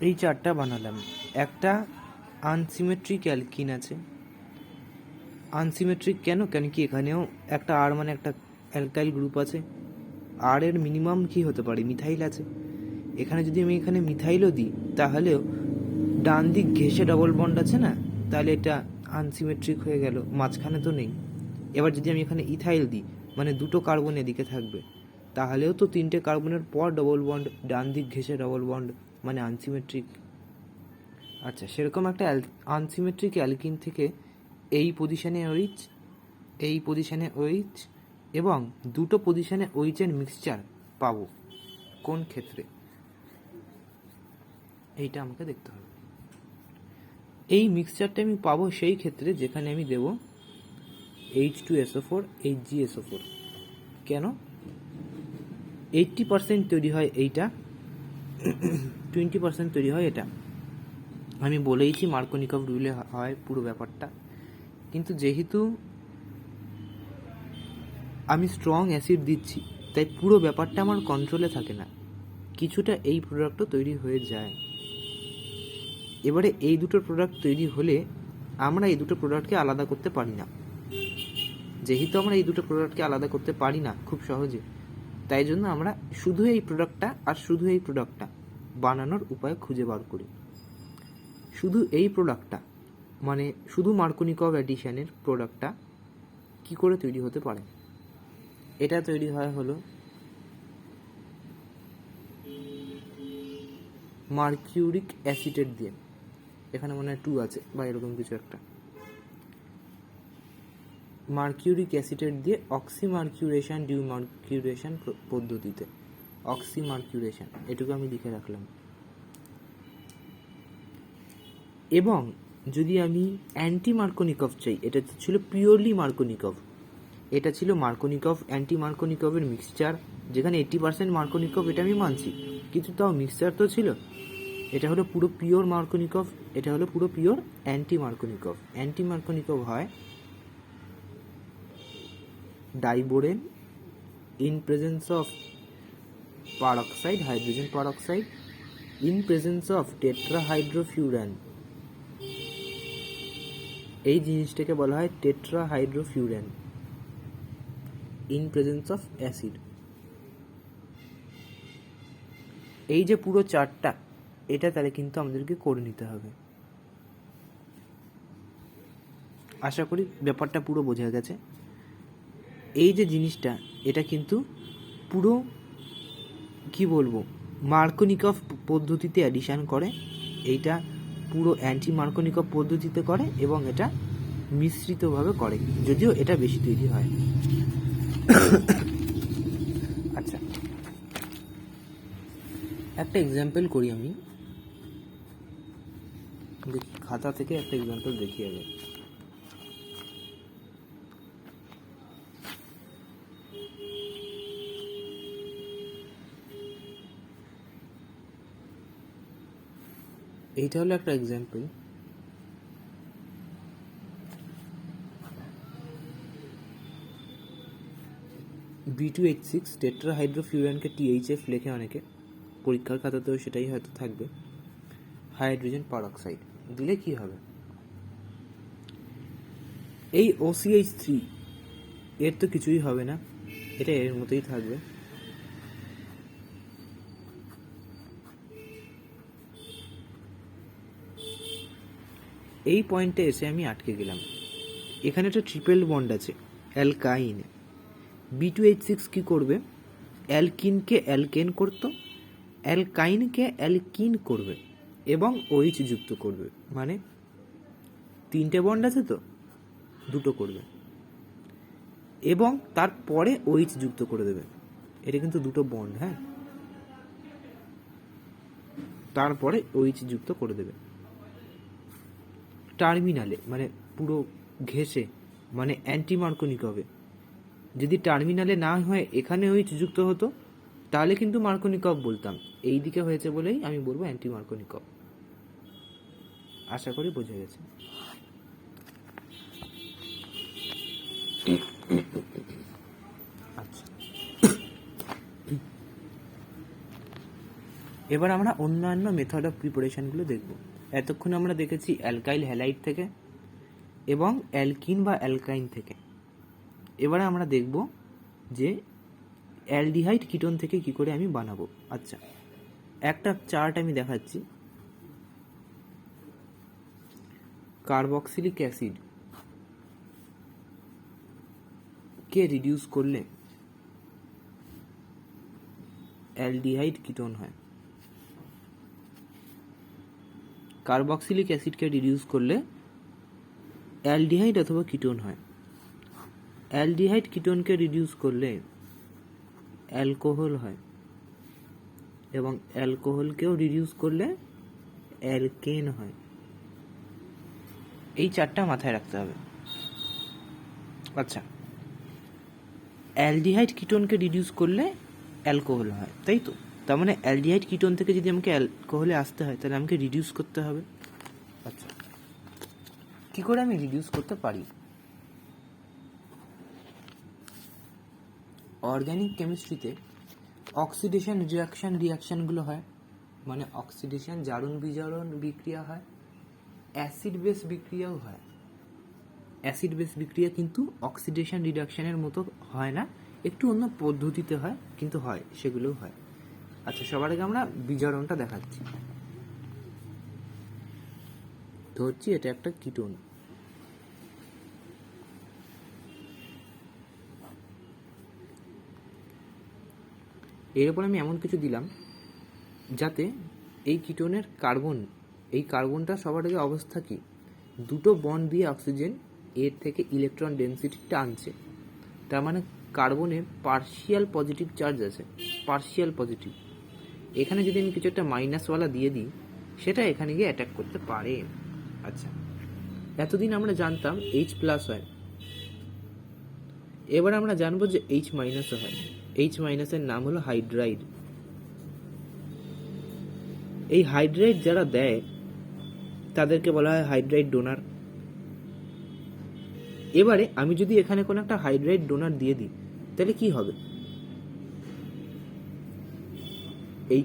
এই চারটা বানালাম। একটা আনসিমেট্রিক অ্যালকিন আছে। আনসিমেট্রিক কেন কি এখানেও একটা আর মানে একটা অ্যালকাইল গ্রুপ আছে। আর এর মিনিমাম কি হতে পারে, মিথাইল আছে। এখানে যদি আমি এখানে মিথাইলও দিই তাহলেও ডান দিক ঘেঁষে ডবল বন্ড আছে না, তাহলে এটা আনসিমেট্রিক হয়ে গেল, মাঝখানে তো নেই। এবার যদি আমি এখানে ইথাইল দিই, মানে দুটো কার্বন এদিকে থাকবে, তাহলেও তো তিনটে কার্বনের পর ডবল বন্ড, ডান দিক ঘেঁষে ডবল বন্ড, মানে আনসিমেট্রিক। আচ্ছা, সেরকম একটা আনসিমেট্রিক অ্যালকিন থেকে এই পজিশনে ওইচ, এই পজিশনে ওইচ এবং দুটো পজিশনে ওইচের মিক্সচার পাবো কোন ক্ষেত্রে, এইটা আমাকে দেখতে হবে। এই মিক্সচারটা আমি পাবো সেই ক্ষেত্রে যেখানে আমি দেব H2SO4 HgSO4। কেন? 80% তৈরি হয় এইটা, 20% তৈরি হয় এটা। আমি বলেইছি মার্কোনিকভ রুলে হয় পুরো ব্যাপারটা। কিন্তু যেহেতু আমি স্ট্রং অ্যাসিড দিচ্ছি, তাই পুরো ব্যাপারটা আমার কন্ট্রোলে থাকে না, কিছুটা এই প্রোডাক্টও তৈরি হয়ে যায়। এবারে এই দুটো প্রোডাক্ট তৈরি হলে আমরা এই দুটো প্রোডাক্টকে আলাদা করতে পারি না। যেহেতু আমরা এই দুটো প্রোডাক্টকে আলাদা করতে পারি না খুব সহজে, তাই জন্য আমরা শুধু এই প্রোডাক্টটা আর শুধু এই প্রোডাক্টটা বানানোর উপায় খুঁজে বার করি। শুধু এই প্রোডাক্টটা মানে শুধু মার্কোনিকভ অ্যাডিশনের প্রোডাক্টটা কি করে তৈরি হতে পারে? এটা তৈরি হয় হলো মার্কিউরিক অ্যাসিডেট দিয়ে। এখানে মনে হয় 2 আছে বা এরকম কিছু একটা। মার্কিউরিক অ্যাসিডেট দিয়ে অক্সিমার্কিউরেশন ডিমার্কিউরেশন পদ্ধতিতে, অক্সিমার্কিউরেশন এটুকু আমি লিখে রাখলাম। এবং যদি আমি অ্যান্টি মার্কোনিকভ চাই, এটা ছিল পিওরলি মার্কোনিকভ, এটা ছিল মার্কোনিকভ অ্যান্টি মার্কোনিকভের মিক্সচার, যেখানে 80% মার্কোনিকভ, এটা আমি মানছি, কিন্তু তাও মিক্সচার তো ছিল। এটা হলো পুরো পিওর মার্কোনিকভ, এটা হলো পুরো পিওর অ্যান্টি মার্কোনিকভ। অ্যান্টি মার্কোনিকভ হয় ডাইবোরেন in presence of peroxide, hydrogen peroxide, in presence of tetrahydrofuran। এই জিনিসটাকে বলা হয় টেট্রাহাইড্রোফিউরান ইন প্রেজেন্স অফ অ্যাসিড। এই যে পুরো চারটা, এটা তাহলে কিন্তু আমাদেরকে করে নিতে হবে। আশা করি ব্যাপারটা পুরো বোঝা গেছে। এই যে জিনিসটা, এটা কিন্তু পুরো কি বলবো, মার্কোনিকভ পদ্ধতিতে অ্যাডিশন করে, এইটা পুরো অ্যান্টি মার্কোনিকভ পদ্ধতিতে করে এবং এটা মিশ্রিতভাবে করে, যদিও এটা বেশি তৈরি হয়। আচ্ছা, একটা এক্সাম্পল করি আমি, খাতা থেকে একটা এক্সাম্পল দেখি আগে। এইটা হলো একটা এক্সাম্পল। B2H6 টেট্রাহাইড্রোফিউরানকে THF লেখে অনেকে, পরীক্ষার খাতাতেও সেটাই হয়তো থাকবে। হাইড্রোজেন পারঅক্সাইড দিলে কি হবে? এই OCH3 এর তো কিছুই হবে না, এটা এর মতোই থাকবে। এই পয়েন্টে এসে আমি আটকে গেলাম। এখানে একটা ট্রিপল বন্ড আছে অ্যালকাইন। B2H6 কি করবে? অ্যালকিনকে অ্যালকেন করতো, অ্যালকাইনকে অ্যালকিন করবে এবং OH যুক্ত করবে, মানে তিনটে বন্ড আছে তো, দুটো করবে এবং তারপরে OH যুক্ত করে দেবে। এটা কিন্তু দুটো বন্ড, হ্যাঁ, তারপরে OH যুক্ত করে দেবে টার্মিনালে, মানে পুরো ঘেঁষে, মানে অ্যান্টি মার্কোনিকভে। যদি টার্মিনালে না হয় এখানে OH যুক্ত হতো, তাহলে কিন্তু মার্কোনিকভ বলতাম। এই দিকে হয়েছে বলেই আমি বলবো অ্যান্টি মার্কোনিকভ। আশা করি বোঝা গেছে। আচ্ছা, এবার আমরা অন্যান্য মেথড অফ প্রিপারেশনগুলো দেখব। এতক্ষণ আমরা দেখেছি অ্যালকাইল হ্যালাইড থেকে এবং অ্যালকিন বা অ্যালকাইন থেকে। এবারে আমরা দেখব যে অ্যালডিহাইড কিটোন থেকে কি করে আমি বানাবো। আচ্ছা, একটা চার্ট আমি দেখাচ্ছি। কার্বক্সিলিক অ্যাসিড কে রিডিউস করলে অ্যালডিহাইড কিটোন হয়। কার্বক্সিলিক অ্যাসিডকে রিডিউস করলে অ্যালডিহাইড অথবা কিটোন হয়। অ্যালডিহাইড কিটোনকে রিডিউস করলে অ্যালকোহল হয় এবং অ্যালকোহলকেও রিডিউস করলে অ্যালকেন হয়। এই চারটা মাথায় রাখতে হবে। আচ্ছা, অ্যালডিহাইড কিটোনকে রিডিউস করলে অ্যালকোহল হয়, তাই তো? তার মানে অ্যালডিহাইড কিটোন থেকে যদি আমাকে অ্যালকোহলে আসতে হয় তাহলে আমাকে রিডিউস করতে হবে। আচ্ছা, কি করে আমি রিডিউস করতে পারি? অর্গানিক কেমিস্ট্রিতে অক্সিডেশন রিয়াকশানগুলো হয়, মানে অক্সিডেশন জারণ বিজারণ বিক্রিয়া হয়, অ্যাসিড বেস বিক্রিয়াও হয়। অ্যাসিড বেস বিক্রিয়া কিন্তু অক্সিডেশন রিডাকশানের মতো হয় না, একটু অন্য পদ্ধতিতে হয়, কিন্তু হয়, সেগুলোও হয়। আচ্ছা, সবার আগে আমরা বিজারণটা দেখাচ্ছি। ধরছি এটা একটা কিটোন। এর উপর আমি এমন কিছু দিলাম যাতে এই কিটোনের এই কার্বনটা সবার আগে অবস্থা কি, দুটো বন্ড দিয়ে অক্সিজেন এর থেকে ইলেকট্রন ডেনসিটি টানছে। তার মানে কার্বনের পার্শিয়াল পজিটিভ চার্জ আছে, পার্শিয়াল পজিটিভ। এখানে যদি আমি কিছু একটা মাইনাসওয়ালা দিয়ে দিই, সেটা এখানে গিয়ে অ্যাটাক করতে পারে। আচ্ছা, এতদিন আমরা জানতাম H প্লাস হয়, এবার আমরা জানবো যে H মাইনাসও হয়। H মাইনাসের নাম হলো হাইড্রাইড। এই হাইড্রাইড যারা দেয় তাদেরকে বলা হয় হাইড্রাইড ডোনার। এবারে আমি যদি এখানে কোনো একটা হাইড্রাইড ডোনার দিয়ে দিই তাহলে কি হবে?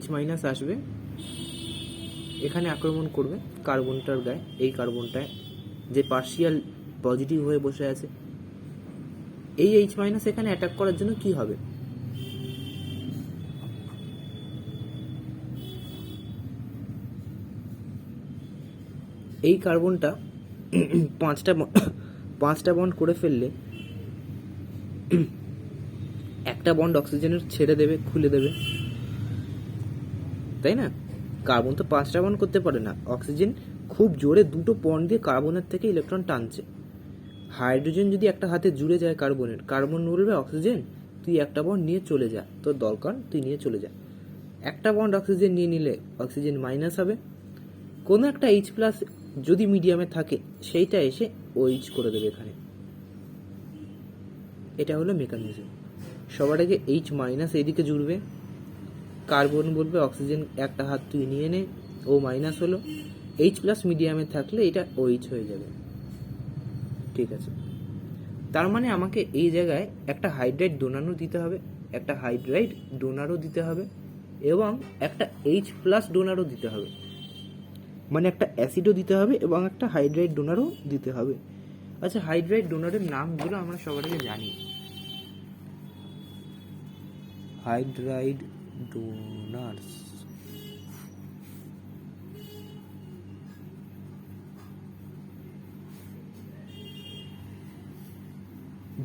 H মাইনাস আসবে, এখানে আক্রমণ করবে কার্বনটার গায়ে, এই কার্বনটায় যে পার্শিয়াল পজিটিভ হয়ে বসে আছে। এই H মাইনাস এখানে অ্যাটাক করার জন্য কি হবে? এই কার্বনটা পাঁচটা বন্ড করে ফেললে একটা বন্ড অক্সিজেনের ছেড়ে দেবে, খুলে দেবে, তাই না? কার্বন তো 5টা বন্ড করতে পারে না, অক্সিজেন খুব জোরে দুটো বন্ড দিয়ে কার্বনের থেকে ইলেকট্রন টানছে। হাইড্রোজেন যদি একটা হাতে জুড়ে যায় কার্বন বলবে অক্সিজেন তুই একটা বন্ড নিয়ে চলে যা, তোর দরকার তুই নিয়ে চলে যা। একটা বন্ড অক্সিজেন নিয়ে নিলে অক্সিজেন মাইনাস হবে, কোনো একটা H প্লাস যদি মিডিয়ামে থাকে সেইটা এসে OH করে দেবে এখানে। এটা হলো মেকানিজম। সবার আগে H মাইনাস এইদিকে জুড়বে, কার্বন বলবে অক্সিজেন একটা হাত তুই নিয়ে নে, ও মাইনাস হলো। H প্লাস মিডিয়ামে থাকলে এটা OH হয়ে যাবে। ঠিক আছে, তার মানে আমাকে এই জায়গায় একটা হাইড্রাইড ডোনারও দিতে হবে, একটা হাইড্রাইড ডোনারও দিতে হবে এবং একটা H প্লাস ডোনারও দিতে হবে, মানে একটা অ্যাসিডও দিতে হবে এবং একটা হাইড্রাইড ডোনারও দিতে হবে। আচ্ছা, হাইড্রাইড ডোনারের নামগুলো আমরা সবার আগে জানি। Hydride donors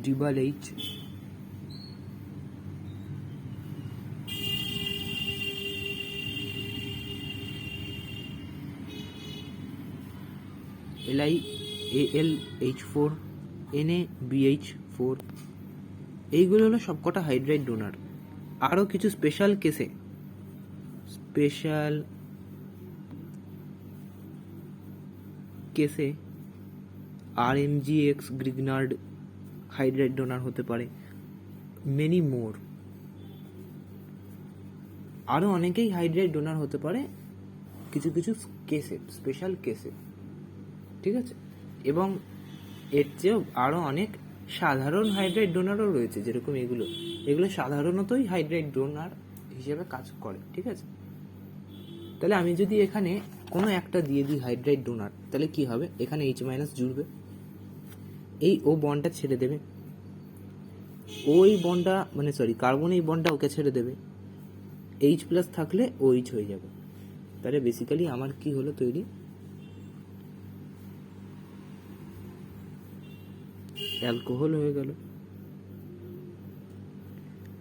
ডিবাল H, LiAlH4, NaBH4, এইগুলো হলো সবকটা হাইড্রাইড ডোনার। আরও কিছু স্পেশাল কেসে RMGX গ্রিগনার্ড হাইড্রাইড ডোনার হতে পারে, মেনি মোর। আরও অনেকেই হাইড্রাইড ডোনার হতে পারে কিছু কিছু কেসে, স্পেশাল কেসে। ঠিক আছে, এবং এর চেয়েও আরও অনেক সাধারণ হাইড্রাইড ডোনারও রয়েছে, যেরকম এগুলো সাধারণতই হাইড্রাইড ডোনার হিসেবে কাজ করে। ঠিক আছে, তাহলে আমি যদি এখানে কোনো একটা দিয়ে দিই হাইড্রাইড ডোনার, তাহলে কি হবে, এখানে H মাইনাস জুড়বে, এই ও বন্ডটা ছেড়ে দেবে, ওই বন্ডটা মানে সরি কার্বন এই বন্ডটা ওকে ছেড়ে দেবে, H প্লাস থাকলে OH হয়ে যাবে। তাহলে বেসিক্যালি আমার কি হলো তৈরি, অ্যালকোহল হয়ে গেল।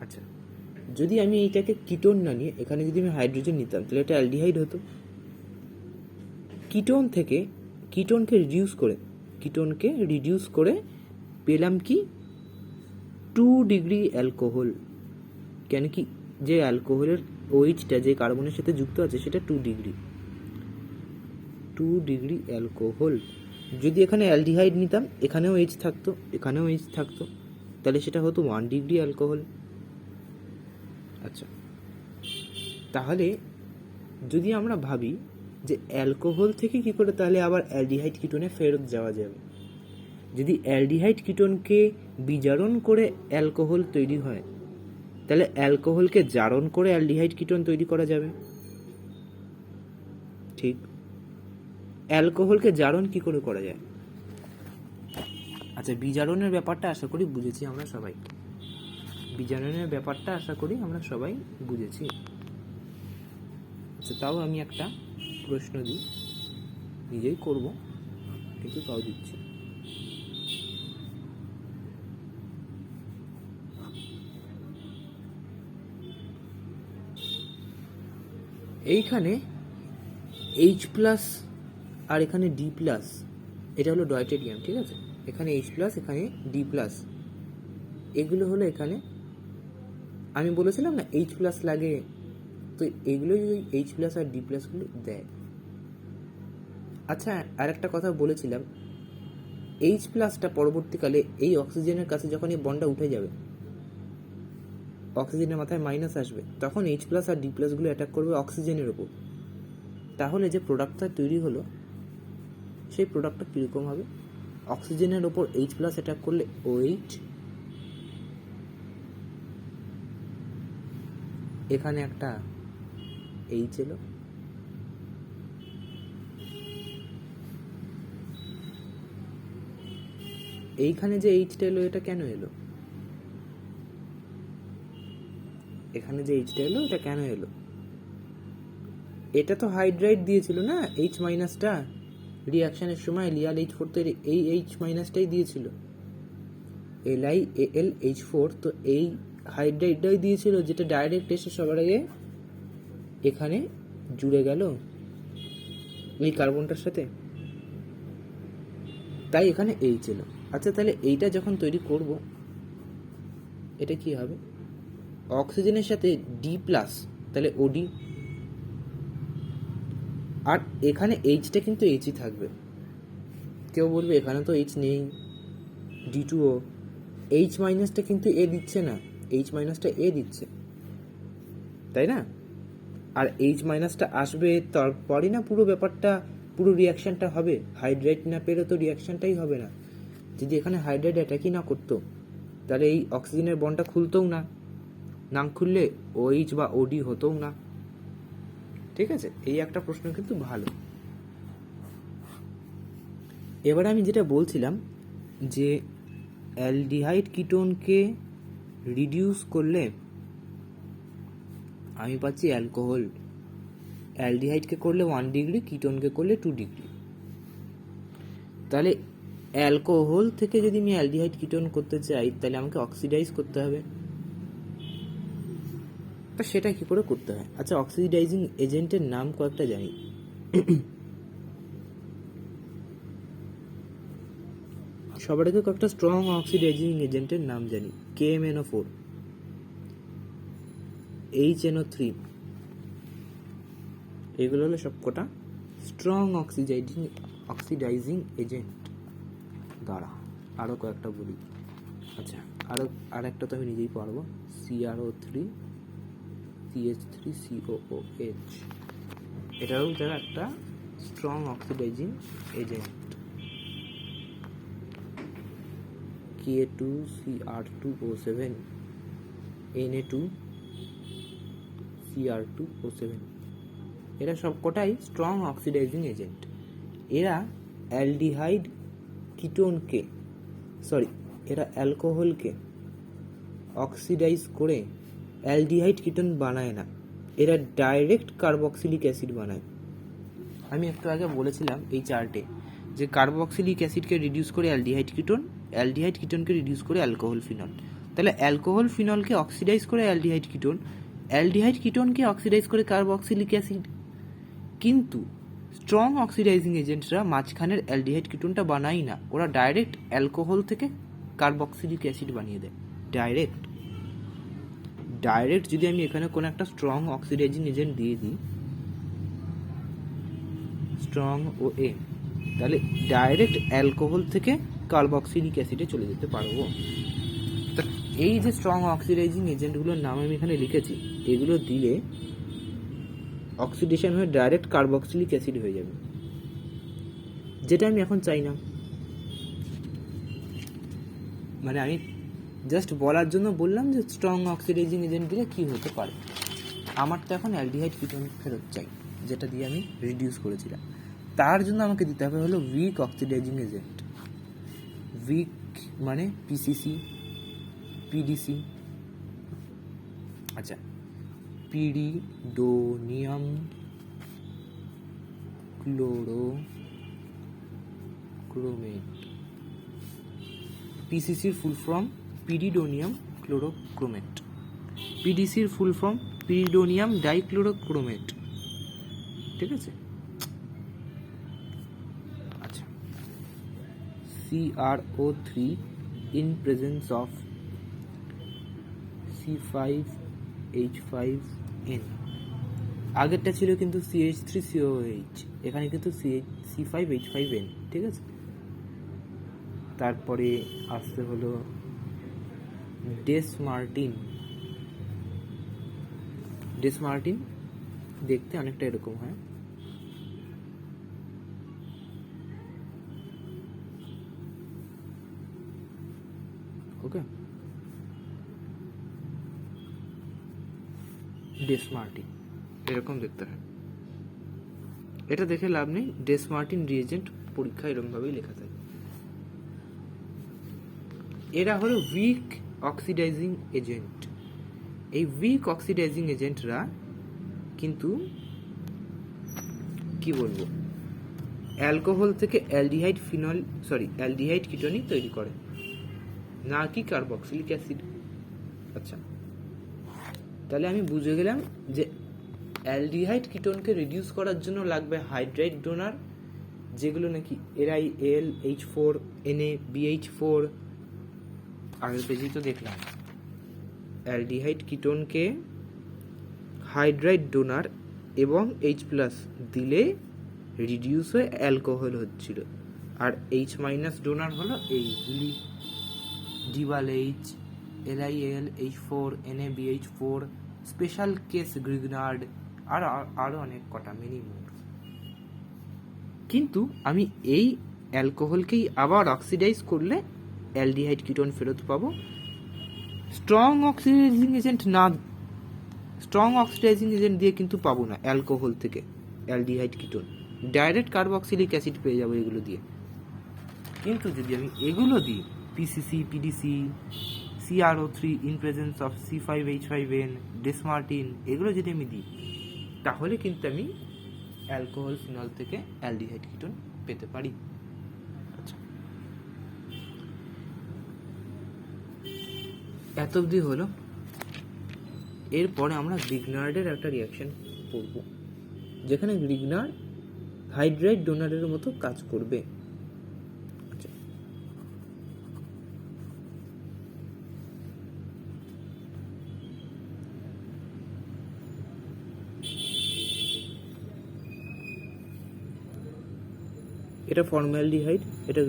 আচ্ছা, যদি আমি এইটাকে কিটোন না নিয়ে এখানে যদি আমি হাইড্রোজেন নিতাম, তাহলে এটা অ্যালডিহাইড হতো। কিটোনকে রিডিউস করে পেলাম কি 2 ডিগ্রি অ্যালকোহল। কেন কি, যে অ্যালকোহলের ওইচটা যে কার্বনের সাথে যুক্ত আছে সেটা 2 ডিগ্রি অ্যালকোহল। যদি এখানে অ্যালডিহাইড নিতাম, এখানেও এইচ থাকতো, এখানেও এইচ থাকতো, তাহলে সেটা হতো 1 ডিগ্রি অ্যালকোহল। আচ্ছা, তাহলে যদি আমরা ভাবি যে অ্যালকোহল থেকে কি করে তাহলে আবার অ্যালডিহাইড কিটোনে ফেরত যাওয়া যাবে, যদি অ্যালডিহাইড কিটোনকে বিজারণ করে অ্যালকোহল তৈরি হয়, তাহলে অ্যালকোহলকে জারণ করে অ্যালডিহাইড কিটোন তৈরি করা যাবে। ঠিক, অ্যালকোহলকে জারণ কি করে করা যায়? আচ্ছা, বিজারণের ব্যাপারটা আশা করি বুঝেছি আমরা সবাই, আচ্ছা, তাও আমি একটা প্রশ্ন দিই, নিজেই করব কিন্তু তাও দিচ্ছি। এইখানে H প্লাস আর এখানে D প্লাস, এটা হলো ডয়টেরিয়াম, ঠিক আছে, এখানে H প্লাস এখানে D প্লাস, এগুলো হলো এখানে আমি বলেছিলাম না H প্লাস লাগে, তো এগুলো ওই H প্লাস আর D প্লাসগুলো দেয়। আচ্ছা, আর একটা কথা বলেছিলাম, H প্লাসটা পরবর্তীকালে এই অক্সিজেনের কাছে যখন এই বন্ডটা উঠে যাবে, অক্সিজেনের মাথায় মাইনাস আসবে, তখন H প্লাস আর D প্লাসগুলো অ্যাটাক করবে অক্সিজেনের ওপর। তাহলে যে প্রোডাক্টটা তৈরি হলো সেই প্রোডাক্টটা কীরকম হবে, অক্সিজেনের ওপর H প্লাস অ্যাটাক করলে OH, এখানে একটা H এলো, এইখানে যে Hটা এলো এটা কেন এলো, এখানে যে Hটা এলো এটা কেন এলো, এটা তো হাইড্রাইড দিয়েছিল না H মাইনাসটা, রিয়াকশনের সময় লিয়াল H4 তো এই H মাইনাসটাই দিয়েছিল, LiAlH4, তো এই হাইড্রাইডটাই দিয়েছিল যেটা ডাইরেক্ট এসে সবার আগে এখানে জুড়ে গেল এই কার্বনটার সাথে, তাই এখানে H এলো। আচ্ছা, তাহলে এইটা যখন তৈরি করব এটা কি হবে, অক্সিজেনের সাথে D প্লাস, তাহলে OD, আর এখানে Hটা কিন্তু Hই থাকবে। কেউ বলবে এখানে তো H নেই, D2O, H মাইনাসটা কিন্তু A দিচ্ছে না, H মাইনাসটা A দিচ্ছে, তাই না? আর H মাইনাসটা আসবে তারপরই না পুরো ব্যাপারটা, পুরো রিয়াকশনটা হবে, হাইড্রাইড না পেলে তো রিয়াকশনটাই হবে না। যদি এখানে হাইড্রাইড অ্যাটাকই না করতো, তাহলে এই অক্সিজেনের বন্ডটা খুলতেও না, না খুললে OH বা OD হতেও না। ঠিক আছে, এই একটা প্রশ্ন কিন্তু ভালো। এবারে আমি যেটা বলছিলাম যে অ্যালডিহাইড কিটোনকে রিডিউস করলে আমি পাচ্ছি অ্যালকোহল, অ্যালডিহাইডকে করলে 1 ডিগ্রি, কিটোনকে করলে 2 ডিগ্রি। তাহলে অ্যালকোহল থেকে যদি আমি অ্যালডিহাইড কিটোন করতে চাই, তাহলে আমাকে অক্সিডাইজ করতে হবে। তা সেটা কি করে করতে হয়? আচ্ছা, অক্সিডাইজিং এজেন্টের নাম কয়েকটা জানি। সবার আগে কয়েকটা স্ট্রং অক্সিডাইজিং এজেন্টের নাম জানি। KMnO4, HNO3, এগুলো হলো সবকটা স্ট্রং অক্সিডাইজিং এজেন্ট। দাঁড়া, আরও কয়েকটা বলি। আচ্ছা, আর একটা তো আমি নিজেই পারবো, CrO3, CH3COOH, এটাও যারা একটা strong oxidising agent. Ka2Cr2O7, Na2Cr2O7, এরা সবকটাই স্ট্রং অক্সিডাইজিং এজেন্ট। এরা অ্যালডিহাইড কিটোনকে এরা অ্যালকোহলকে অক্সিডাইজ করে অ্যালডিহাইড কিটোন বানায় না, এরা ডাইরেক্ট কার্বক্সিলিক অ্যাসিড বানায়। আমি একটু আগে বলেছিলাম এই চার্টে যে কার্বক্সিলিক অ্যাসিডকে রিডিউস করে অ্যালডিহাইড কিটোন, অ্যালডিহাইড কিটোনকে রিডিউস করে অ্যালকোহল ফিনল। তাহলে অ্যালকোহল ফিনলকে অক্সিডাইজ করে অ্যালডিহাইড কিটোন, অ্যালডিহাইড কিটোনকে অক্সিডাইজ করে কার্বক্সিলিক অ্যাসিড। কিন্তু স্ট্রং অক্সিডাইজিং এজেন্টরা মাঝখানের অ্যালডিহাইড কিটোনটা বানাই না, ওরা ডাইরেক্ট অ্যালকোহল থেকে কার্বক্সিলিক অ্যাসিড বানিয়ে দেয়। ডাইরেক্ট যদি আমি এখানে কোনো একটা স্ট্রং অক্সিডাইজিং এজেন্ট দিয়ে দিই, স্ট্রং ও এ, তাহলে ডাইরেক্ট অ্যালকোহল থেকে কার্বক্সিলিক অ্যাসিডে চলে যেতে পারবো। তো এই যে স্ট্রং অক্সিডাইজিং এজেন্টগুলোর নাম আমি এখানে লিখেছি, এগুলো দিলে অক্সিডেশন হয়ে ডাইরেক্ট কার্বক্সিলিক অ্যাসিড হয়ে যাবে, যেটা আমি এখন চাই না। মানে আমি জাস্ট বলার জন্য বললাম যে স্ট্রং অক্সিডাইজিং এজেন্ট দিলে কী হতে পারে। আমার তো এখন অ্যালডিহাইড কিটোন ফেরত চাই, যেটা দিয়ে আমি রিডিউস করেছিলাম। তার জন্য আমাকে দিতে হবে হলো উইক অক্সিডাইজিং এজেন্ট। উইক মানে পিসিসি, পিডিসি, আচ্ছা পিরিডোনিয়াম ক্লোরোক্রোমেট। পিসিসির ফুল ফর্ম পিরিডোনিয়াম ক্লোরোক্রোমেট, পিডিসির ফুল ফর্ম পিরিডোনিয়াম ডাইক্লোরোক্রোমেট। ঠিক আছে, আচ্ছা CrO3 in presence of C5H5N। আগেরটা ছিল কিন্তু CH3COH, এখানে কিন্তু C5H5N। ঠিক আছে, তারপরে আসতে হলো ডেসমার্টিন দেখতে অনেকটা এরকম হয়। ওকে, ডেসমার্টিন এরকম দেখতে হয়। এটা দেখে লাভ নেই, ডেসমার্টিন রিএজেন্ট পরীক্ষা এরকমভাবেই লেখা থাকে। এরা হলো উইক অক্সিডাইজিং এজেন্ট। এই উইক অক্সিডাইজিং এজেন্টরা কিন্তু কি বলবো, অ্যালকোহল থেকে অ্যালডিহাইড কিটোনই তৈরি করে, না কি কার্বক্সিলিক অ্যাসিড। আচ্ছা, তাহলে আমি বুঝে গেলাম যে অ্যালডিহাইড কিটোনকে রিডিউস করার জন্য লাগবে হাইড্রাইড ডোনার, যেগুলো নাকি NaLH4 NaBH4। আগের পেজেই তো দেখলাম অ্যালডিহাইড কিটোনকে হাইড্রাইড ডোনার এবং H+ দিলে রিডিউস হয়ে অ্যালকোহল হচ্ছিল, আর H- ডোনার হলো এইগুলি DH, LiAlH4 NaBH4, special case Grignard, আর আরও অনেক কটা মিনিমাম। কিন্তু আমি এই অ্যালকোহলকেই আবার অক্সিডাইজ করলে অ্যালডিহাইড কিটোন ফেরত পাবো। স্ট্রং অক্সিডাইজিং এজেন্ট দিয়ে কিন্তু পাবো না অ্যালকোহল থেকে aldehyde ketone, direct carboxylic acid পেয়ে যাবো এগুলো দিয়ে। কিন্তু যদি আমি এগুলো দিই, PCC, PDC, CrO3 in presence of C5H5N, ডেসমার্টিন, এগুলো যদি আমি দিই, তাহলে কিন্তু আমি অ্যালকোহল ফিনল থেকে অ্যালডিহাইড কিটোন পেতে পারি। আচ্ছা, এত অবধি হলো। এরপরে আমরা গ্রিগনার্ডের একটা রিয়াকশন পড়ব, যেখানে গ্রিগনার্ড হাইড্রাইড ডোনারের মতো কাজ করবে। আচ্ছা, এটা ফর্মালডিহাইড, এটা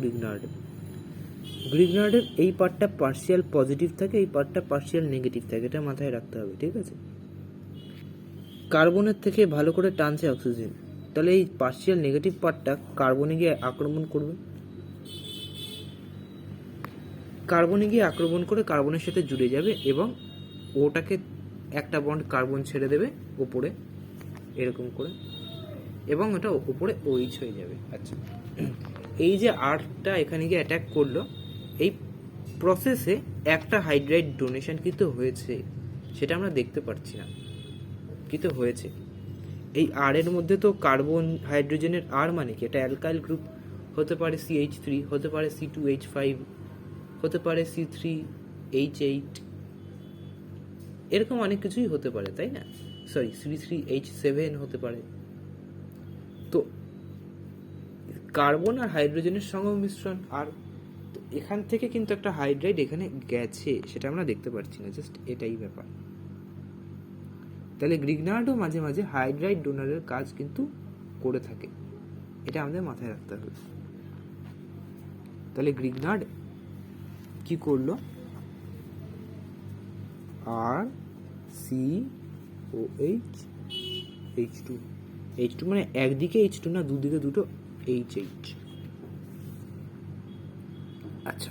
গ্রিগনার্ডের এই পার্টটা পার্শিয়াল পজিটিভ থাকে, এই পার্টটা পার্শিয়াল নেগেটিভ থাকে, এটা মাথায় রাখতে হবে। ঠিক আছে, কার্বনের থেকে ভালো করে টানছে অক্সিজেন, তাহলে এই পার্শিয়াল নেগেটিভ পার্টটা কার্বনে গিয়ে আক্রমণ করবে, করে কার্বনের সাথে জুড়ে যাবে এবং ওটাকে একটা বন্ড কার্বন ছেড়ে দেবে ওপরে এরকম করে। এবং ওটা উপরে OH হয়ে যাবে। আচ্ছা, এই যে আরটা এখানে গিয়ে অ্যাটাক করলো, এই প্রসেসে একটা হাইড্রাইড ডোনেশন কিন্তু হয়েছে, সেটা আমরা দেখতে পাচ্ছি না, কিন্তু হয়েছে। এই আর এর মধ্যে তো কার্বন হাইড্রোজেনের আর মানে কি, এটা অ্যালকাইল গ্রুপ, হতে পারে CH3, হতে পারে C2H5, হতে পারে C3H8, এরকম অনেক কিছুই হতে পারে, তাই না? সরি, C3H7 হতে পারে। তো কার্বন আর হাইড্রোজেনের সংমিশ্রণ, আর তো এখান থেকে কিন্তু একটা হাইড্রাইড এখানে গেছে, সেটা আমরা দেখতে পাচ্ছি না, জাস্ট এটাই ব্যাপার। তাহলে গ্রিগনার্ডও মাঝে মাঝে হাইড্রাইড ডোনারের কাজ কিন্তু করে থাকে, এটা আমাদের মাথায় রাখতে হবে। তাহলে গ্রিগনার্ড কি করলো, আর COH H2, H2 মানে একদিকে H2 না, দুদিকে দুটো HH। আচ্ছা,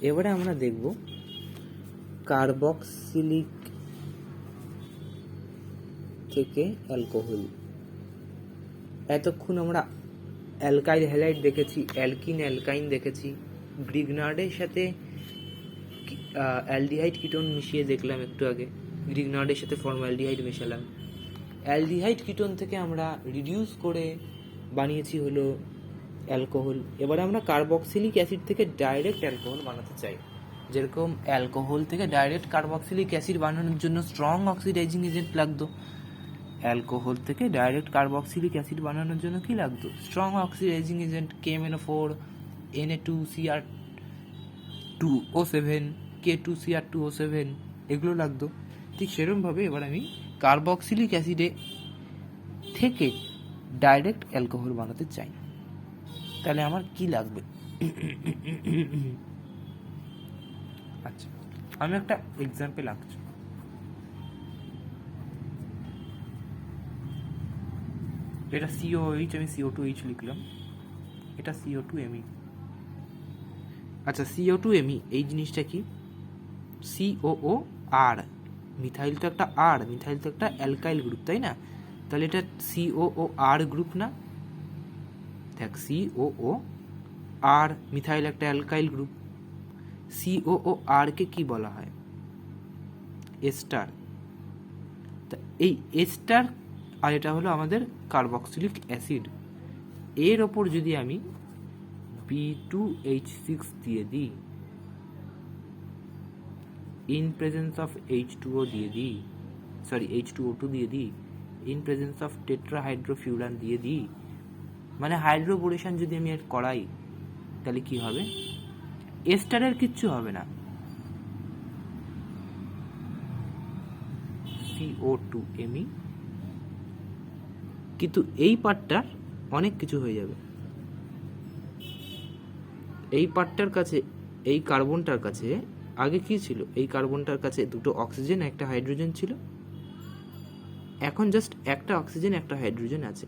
এবারে আমরা দেখব কার্বক্সিলিক থেকে অ্যালকোহল। এতক্ষণ আমরা অ্যালকাইল হ্যালাইড দেখেছি, অ্যালকিন অ্যালকাইন দেখেছি, গ্রিগনার্ডের সাথে অ্যালডিহাইড কিটোন মিশিয়ে দেখলাম একটু আগে, গ্রিগনার্ডের সাথে ফর্মালডিহাইড মেশালাম, অ্যালডিহাইড কিটোন থেকে আমরা রিডিউস করে বানিয়েছি হলো অ্যালকোহল। এবারে আমরা কার্বক্সিলিক অ্যাসিড থেকে ডাইরেক্ট অ্যালকোহল বানাতে চাই। যেরকম অ্যালকোহল থেকে ডাইরেক্ট কার্বক্সিলিক অ্যাসিড বানানোর জন্য স্ট্রং অক্সিডাইজিং এজেন্ট লাগতো, অ্যালকোহল থেকে ডাইরেক্ট কার্বক্সিলিক অ্যাসিড বানানোর জন্য কি লাগতো, strong oxidising agent KMnO4, Na2Cr2O7, K2Cr2O7, এগুলো লাগতো। ঠিক সেরকমভাবে এবার আমি কার্বক্সিলিক অ্যাসিডে থেকে ডাইরেক্ট অ্যালকোহল বানাতে চাই, তাহলে আমার কি লাগবে? আচ্ছা, আমি একটা এক্সাম্পল আঁকছি। এটা COOH, আমি CO2H লিখলাম, এটা CO2Me। আচ্ছা, CO2Me এই জিনিসটা কি? COOR, মিথাইল তো একটা আর, মিথাইল তো একটা অ্যালকাইল গ্রুপ, তাই না? তাহলে এটা COOR গ্রুপ না? দেখ, COOR, মিথাইল একটা অ্যালকাইল গ্রুপ, COOR কে কি বলা হয়? এস্টার। তা এই এস্টার, আর এটা হলো আমাদের কার্বক্সিলিক অ্যাসিড, এর ওপর যদি আমি B2H6 দিয়ে দিই, ইন প্রেজেন্স অফ H2O দিয়ে দিই, সরি H2O2 দিয়ে দিই, ইন প্রেজেন্স অফ টেট্রাহাইড্রোফিউরান দিয়ে দিই, মানে হাইড্রোবোরেশন যদি আমি এর করাই, তাহলে কি হবে? এস্টারের কিচ্ছু হবে না, CO2Me, কিন্তু এই পার্টটার অনেক কিছু হয়ে যাবে। এই পার্টটার কাছে, এই কার্বনটার কাছে আগে কি ছিল? এই কার্বনটার কাছে দুটো অক্সিজেন একটা হাইড্রোজেন ছিল, এখন জাস্ট একটা অক্সিজেন একটা হাইড্রোজেন আছে।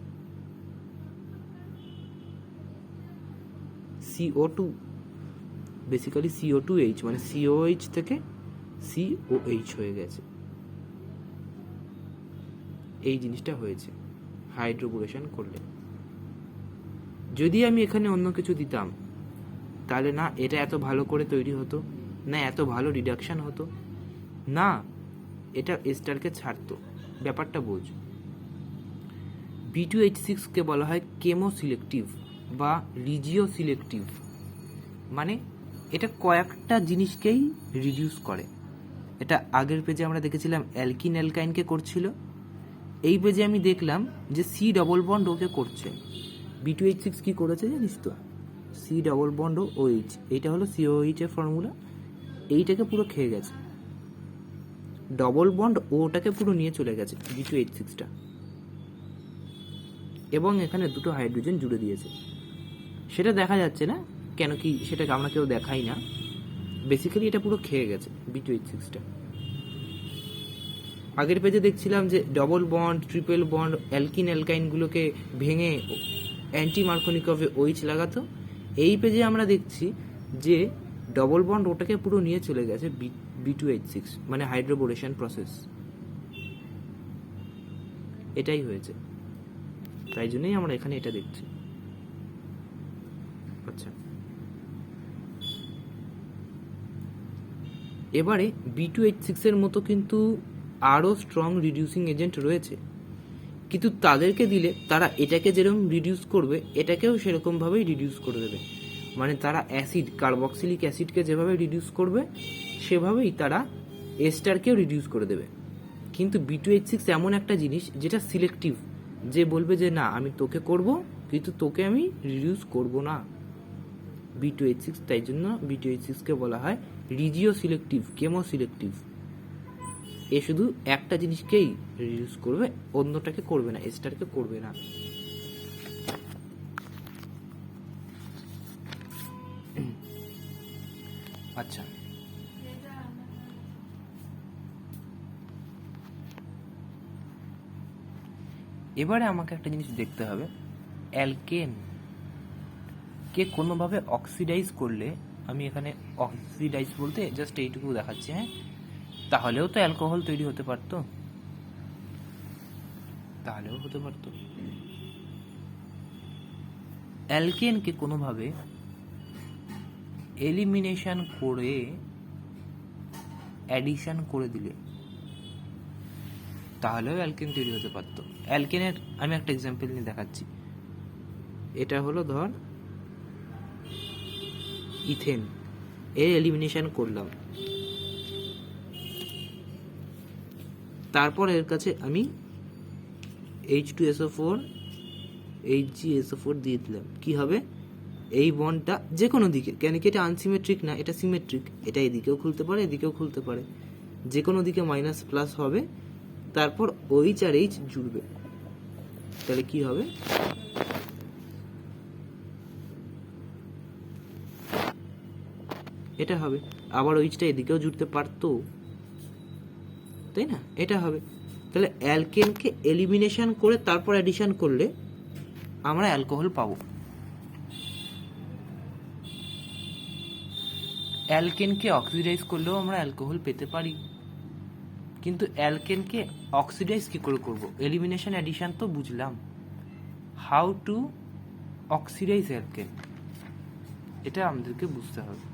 CO2 বেসিক্যালি CO2H, মানে COH থেকে COH হয়ে গেছে, এই জিনিসটা হয়েছে হাইড্রোবোরেশন করলে। যদি আমি এখানে অন্য কিছু দিতাম, তাহলে না এটা এত ভালো করে তৈরি হতো, না এত ভালো রিডাকশন হতো, না এটা এস্টারকে ছাড়তো। ব্যাপারটা বোঝ। B2H6 কে বলা হয় কেমো সিলেক্টিভ বা রিজিও সিলেক্টিভ, মানে এটা কয়েকটা জিনিসকেই রিডিউস করে। এটা আগের পেজে আমরা দেখেছিলাম অ্যালকিন অ্যালকাইনকে করছিল, এই পেজে আমি দেখলাম যে C ডবল বন্ড ওকে করছে। B2H6 কি করেছে জানিস তো? C ডবল বন্ড ও OH, এইটা হলো COH এর ফর্মুলা, এইটাকে পুরো খেয়ে গেছে, ডবল বন্ড ওটাকে পুরো নিয়ে চলে গেছে B2H6টা, এবং এখানে দুটো হাইড্রোজেন জুড়ে দিয়েছে। সেটা দেখা যাচ্ছে না, কেন কি সেটাকে আমরা কেউ দেখাই না, বেসিক্যালি এটা পুরো খেয়ে গেছে B2H6টা। আগের পেজে দেখছিলাম যে double bond, triple bond, alkene অ্যালকাইনগুলোকে ভেঙে অ্যান্টি মার্কোনিকভে OH লাগাতো, এই পেজে আমরা দেখছি যে ডবল বন্ড ওটাকে পুরো নিয়ে চলে গেছে B2H6, মানে হাইড্রোবোরেশন প্রসেস। এটাই হয়েছে, তাই জন্যই আমরা এখানে এটা দেখছি। আচ্ছা, এবারে B2H6 এর মতো কিন্তু আরও স্ট্রং রিডিউসিং এজেন্ট রয়েছে, কিন্তু তাদেরকে দিলে তারা এটাকে যেরকম রিডিউস করবে এটাকেও সেরকমভাবেই রিডিউস করে দেবে। মানে তারা অ্যাসিড, কার্বক্সিলিক অ্যাসিডকে যেভাবে রিডিউস করবে সেভাবেই তারা এস্টারকেও রিডিউস করে দেবে। কিন্তু B2H6 এমন একটা জিনিস যেটা সিলেক্টিভ, যে বলবে যে না আমি তোকে করব কিন্তু তোকে আমি রিডিউস করব না। B2H6, তাই জন্য B2H6কে বলা হয় রিজিও সিলেক্টিভ, কেমো সিলেক্টিভ। এ শুধু একটা জিনিসকেই রিডিউস করবে, অন্যটাকে করবে না, এস্টারকে করবে না। আচ্ছা, এবারে আমাকে একটা জিনিস দেখতে হবে, অ্যালকেন কে কোনোভাবে অক্সিডাইজ করলে, আমি এখানে অক্সিডাইজ বলতে জাস্ট এইটুকু দেখাচ্ছি, হ্যাঁ, তাহলেও তো অ্যালকোহল তৈরি হতে পারতো, তাহলেও হতে পারতো। অ্যালকেনকে কোনোভাবে এলিমিনেশন করে অ্যাডিশন করে দিলে তাহলেও অ্যালকেন তৈরি হতে পারতো। অ্যালকেনের আমি একটা এক্সাম্পল নিয়ে দেখাচ্ছি। এটা হলো ধর ইথেন, এর এলিমিনেশন করলাম, তারপর এর কাছে আমি H2SO4 HgSO4 দিয়ে দিলাম। কি হবে? এই বন্ডটা যে কোনো দিকে, কেন কি এটা আনসিমেট্রিক না, এটা সিমেট্রিক, এটা এদিকেও খুলতে পারে এদিকেও খুলতে পারে, যে কোনো দিকে মাইনাস প্লাস হবে, তারপর OH আর H জুড়বে, তাহলে কি হবে? এটা হবে। আবার OH-টা এদিকেও জুড়তে পারতো, তাই না? এটা হবে। তাহলে অ্যালকেনকে এলিমিনেশন করে তারপর অ্যাডিশন করলে আমরা অ্যালকোহল পাবো। অ্যালকেনকে অক্সিডাইজ করলেও আমরা অ্যালকোহল পেতে পারি, কিন্তু অ্যালকেনকে অক্সিডাইজ কি করে করব? এলিমিনেশন অ্যাডিশন তো বুঝলাম, হাউ টু অক্সিডাইজ অ্যালকেন এটা আমাদেরকে বুঝতে হবে।